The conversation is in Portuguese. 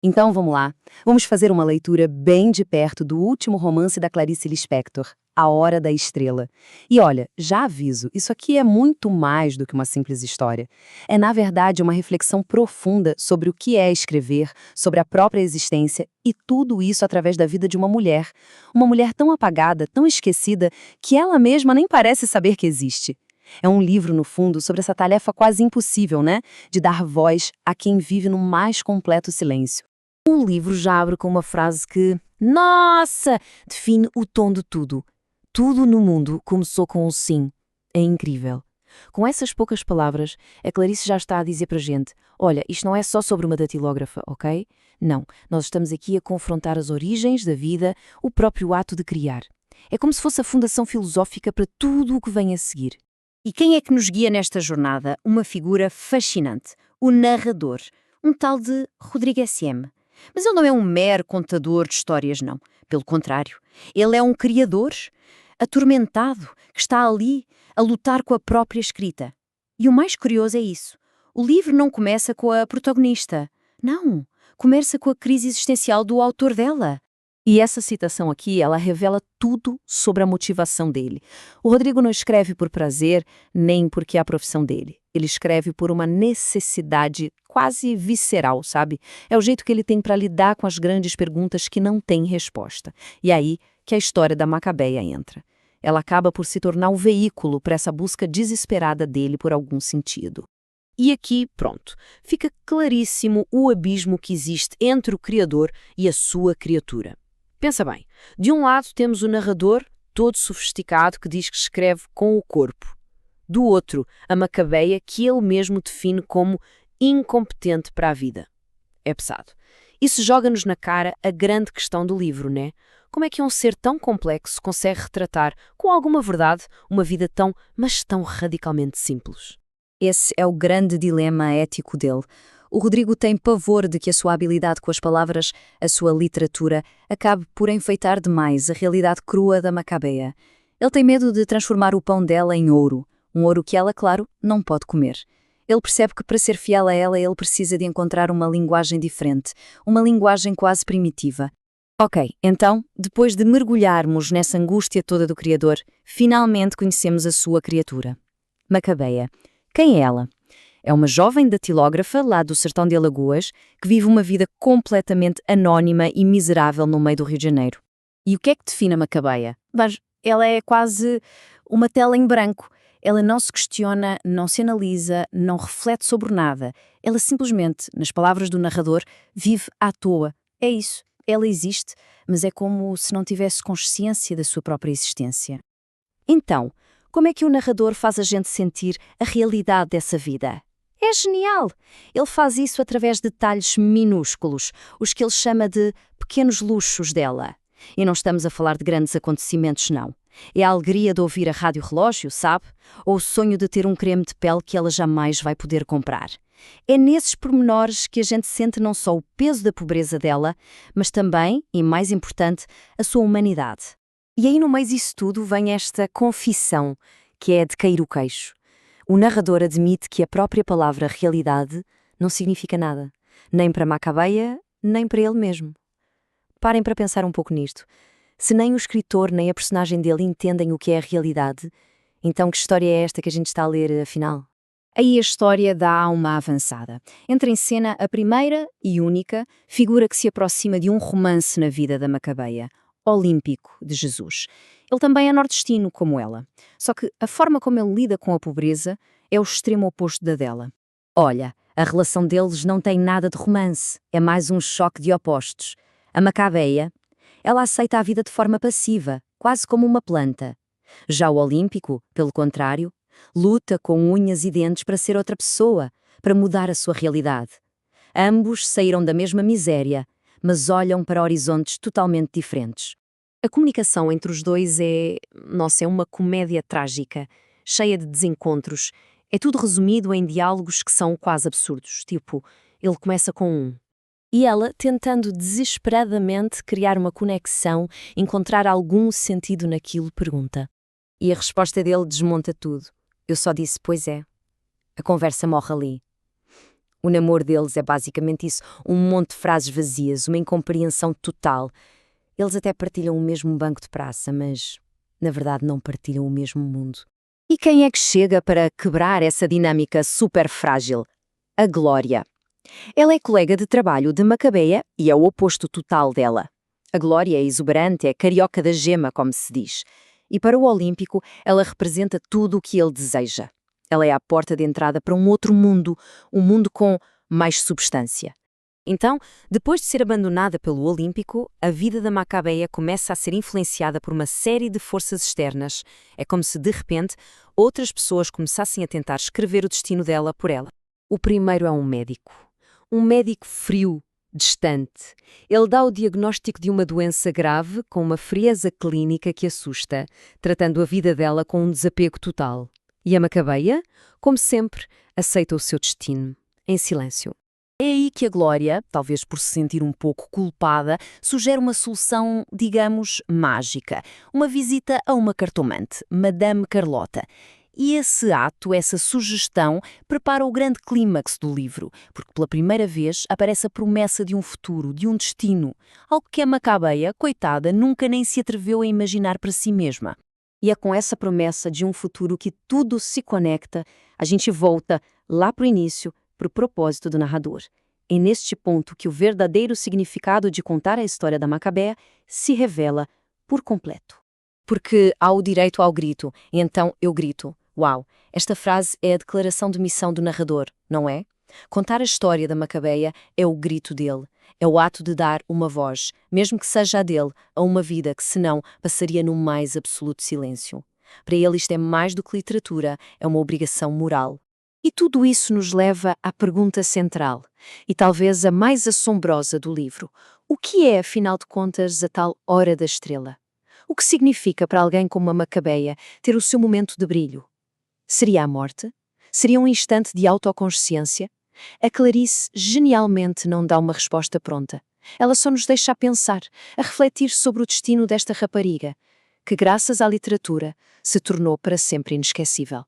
Então vamos lá. Vamos fazer uma leitura bem de perto do último romance da Clarice Lispector, A Hora da Estrela. E olha, já aviso, isso aqui é muito mais do que uma simples história. É, na verdade, uma reflexão profunda sobre o que é escrever, sobre a própria existência e tudo isso através da vida de uma mulher. Uma mulher tão apagada, tão esquecida, que ela mesma nem parece saber que existe. É um livro, no fundo, sobre essa tarefa quase impossível, né? De dar voz a quem vive no mais completo silêncio. O livro já abre com uma frase que, nossa, define o tom de tudo. Tudo no mundo começou com um sim. É incrível. Com essas poucas palavras, a Clarice já está a dizer para a gente, olha, isto não é só sobre uma datilógrafa, ok? Não, nós estamos aqui a confrontar as origens da vida, o próprio ato de criar. É como se fosse a fundação filosófica para tudo o que vem a seguir. E quem é que nos guia nesta jornada? Uma figura fascinante, o narrador, um tal de Rodrigo S.M. Mas ele não é um mero contador de histórias, não. Pelo contrário, ele é um criador atormentado que está ali a lutar com a própria escrita. E o mais curioso é isso. O livro não começa com a protagonista. Não, começa com a crise existencial do autor dela. E essa citação aqui, ela revela tudo sobre a motivação dele. O Rodrigo não escreve por prazer, nem porque é a profissão dele. Ele escreve por uma necessidade quase visceral, sabe? É o jeito que ele tem para lidar com as grandes perguntas que não têm resposta. E aí que a história da Macabeia entra. Ela acaba por se tornar um veículo para essa busca desesperada dele por algum sentido. E aqui, pronto, fica claríssimo o abismo que existe entre o criador e a sua criatura. Pensa bem, de um lado temos o narrador, todo sofisticado, que diz que escreve com o corpo. Do outro, a Macabeia, que ele mesmo define como incompetente para a vida. É pesado. Isso joga-nos na cara a grande questão do livro, né? Como é que um ser tão complexo consegue retratar, com alguma verdade, uma vida tão, mas tão radicalmente simples? Esse é o grande dilema ético dele. O Rodrigo tem pavor de que a sua habilidade com as palavras, a sua literatura, acabe por enfeitar demais a realidade crua da Macabeia. Ele tem medo de transformar o pão dela em ouro, um ouro que ela, claro, não pode comer. Ele percebe que para ser fiel a ela, ele precisa de encontrar uma linguagem diferente, uma linguagem quase primitiva. Ok, então, depois de mergulharmos nessa angústia toda do Criador, finalmente conhecemos a sua criatura. Macabeia. Quem é ela? É uma jovem datilógrafa lá do sertão de Alagoas que vive uma vida completamente anónima e miserável no meio do Rio de Janeiro. E o que é que define a Macabeia? Mas ela é quase uma tela em branco. Ela não se questiona, não se analisa, não reflete sobre nada. Ela simplesmente, nas palavras do narrador, vive à toa. É isso. Ela existe, mas é como se não tivesse consciência da sua própria existência. Então, como é que o narrador faz a gente sentir a realidade dessa vida? É genial! Ele faz isso através de detalhes minúsculos, os que ele chama de pequenos luxos dela. E não estamos a falar de grandes acontecimentos, não. É a alegria de ouvir a rádio-relógio, sabe? Ou o sonho de ter um creme de pele que ela jamais vai poder comprar. É nesses pormenores que a gente sente não só o peso da pobreza dela, mas também, e mais importante, a sua humanidade. E aí no meio disso tudo vem esta confissão, que é de cair o queixo. O narrador admite que a própria palavra realidade não significa nada, nem para Macabeia, nem para ele mesmo. Parem para pensar um pouco nisto. Se nem o escritor nem a personagem dele entendem o que é a realidade, então que história é esta que a gente está a ler, afinal? Aí a história dá uma avançada. Entra em cena a primeira e única figura que se aproxima de um romance na vida da Macabeia, Olímpico, de Jesus. Ele também é nordestino, como ela. Só que a forma como ele lida com a pobreza é o extremo oposto da dela. Olha, a relação deles não tem nada de romance, é mais um choque de opostos. A Macabeia, ela aceita a vida de forma passiva, quase como uma planta. Já o Olímpico, pelo contrário, luta com unhas e dentes para ser outra pessoa, para mudar a sua realidade. Ambos saíram da mesma miséria, mas olham para horizontes totalmente diferentes. A comunicação entre os dois é uma comédia trágica, cheia de desencontros. É tudo resumido em diálogos que são quase absurdos, tipo, ele começa com um. E ela, tentando desesperadamente criar uma conexão, encontrar algum sentido naquilo, pergunta. E a resposta dele desmonta tudo. Eu só disse, pois é. A conversa morre ali. O namoro deles é basicamente isso, um monte de frases vazias, uma incompreensão total. Eles até partilham o mesmo banco de praça, mas, na verdade, não partilham o mesmo mundo. E quem é que chega para quebrar essa dinâmica super frágil? A Glória. Ela é colega de trabalho de Macabeia e é o oposto total dela. A Glória é exuberante, é carioca da gema, como se diz. E para o Olímpico, ela representa tudo o que ele deseja. Ela é a porta de entrada para um outro mundo, um mundo com mais substância. Então, depois de ser abandonada pelo Olímpico, a vida da Macabeia começa a ser influenciada por uma série de forças externas. É como se, de repente, outras pessoas começassem a tentar escrever o destino dela por ela. O primeiro é um médico. Um médico frio, distante. Ele dá o diagnóstico de uma doença grave com uma frieza clínica que assusta, tratando a vida dela com um desapego total. E a Macabeia, como sempre, aceita o seu destino, em silêncio. É aí que a Glória, talvez por se sentir um pouco culpada, sugere uma solução, digamos, mágica. Uma visita a uma cartomante, Madame Carlota. E esse ato, essa sugestão, prepara o grande clímax do livro, porque pela primeira vez aparece a promessa de um futuro, de um destino, algo que a Macabeia, coitada, nunca nem se atreveu a imaginar para si mesma. E é com essa promessa de um futuro que tudo se conecta, a gente volta lá para o início, para o propósito do narrador. É neste ponto que o verdadeiro significado de contar a história da Macabeia se revela por completo. Porque há o direito ao grito, e então eu grito. Uau, esta frase é a declaração de missão do narrador, não é? Contar a história da Macabeia é o grito dele, é o ato de dar uma voz, mesmo que seja a dele, a uma vida que senão passaria no mais absoluto silêncio. Para ele isto é mais do que literatura, é uma obrigação moral. E tudo isso nos leva à pergunta central, e talvez a mais assombrosa do livro. O que é, afinal de contas, a tal hora da estrela? O que significa para alguém como a Macabeia ter o seu momento de brilho? Seria a morte? Seria um instante de autoconsciência? A Clarice genialmente não dá uma resposta pronta. Ela só nos deixa a pensar, a refletir sobre o destino desta rapariga, que graças à literatura se tornou para sempre inesquecível.